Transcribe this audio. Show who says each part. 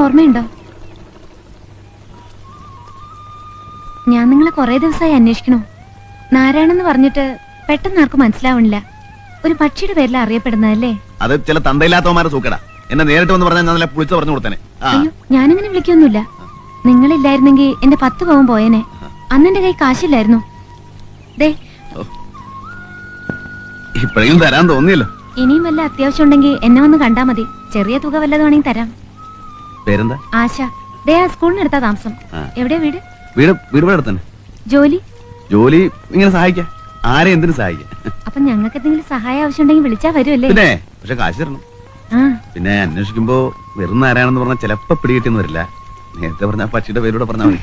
Speaker 1: ഓർമ്മയുണ്ടോ? ഞാൻ നിങ്ങളെ കുറെ ദിവസമായി അന്വേഷിക്കണു. നാരായണെന്ന് പറഞ്ഞിട്ട് പെട്ടെന്ന് ആർക്കും മനസ്സിലാവണില്ല. ഒരു പക്ഷിയുടെ പേരിൽ അറിയപ്പെടുന്നതല്ലേ?
Speaker 2: അത് ചില തന്തയില്ലാത്തവന്മാരെ സൂക്കടാ. എന്നെ നേരിട്ട് വന്ന് പറഞ്ഞാൽ ഞാൻ നല്ല പുളിച്ച് പറഞ്ഞു കൊടുത്തേനെ.
Speaker 1: അയ്യോ, ഞാനിങ്ങനെ വിളിക്കൊന്നുമില്ല. നിങ്ങളില്ലായിരുന്നെങ്കിൽ എന്റെ 10 പവൻ പോയേനെ. അന്നെന്റെ കൈ കാശില്ലായിരുന്നു. ദേ,
Speaker 2: ഇപ്പോഴും തരാൻ തോന്നിയല്ലോ.
Speaker 1: ഇനിയും വല്ല അത്യാവശ്യം ഉണ്ടെങ്കിൽ എന്നെ വന്ന് കണ്ടാ മതി. ചെറിയ തുക വല്ലതും വേണമെങ്കിൽ തരാം.
Speaker 2: പേരെന്താ?
Speaker 1: ആശ. ദേ, ആ സ്കൂളിനടുത്താ താമസം. എവിടെയാ വീട്?
Speaker 2: വീട് തന്നെ.
Speaker 1: ജോലി?
Speaker 2: ജോലി ഇങ്ങനെ സഹായിക്കാം. ആരെ എന്തിനു സഹായിക്കാം.
Speaker 1: അപ്പൊ ഞങ്ങൾക്ക് എന്തെങ്കിലും സഹായം ആവശ്യം ഉണ്ടെങ്കിൽ വിളിച്ചാ വരുമല്ലേ?
Speaker 2: പിന്നെ പക്ഷെ കാശ് തരണം. പിന്നെ അന്വേഷിക്കുമ്പോ വെറും ആരാണെന്ന് പറഞ്ഞാൽ ചിലപ്പോ പിടികിട്ടിയെന്ന് വരില്ല. നേരത്തെ പറഞ്ഞ പക്ഷിയുടെ പേരൂടെ പറഞ്ഞാൽ മതി.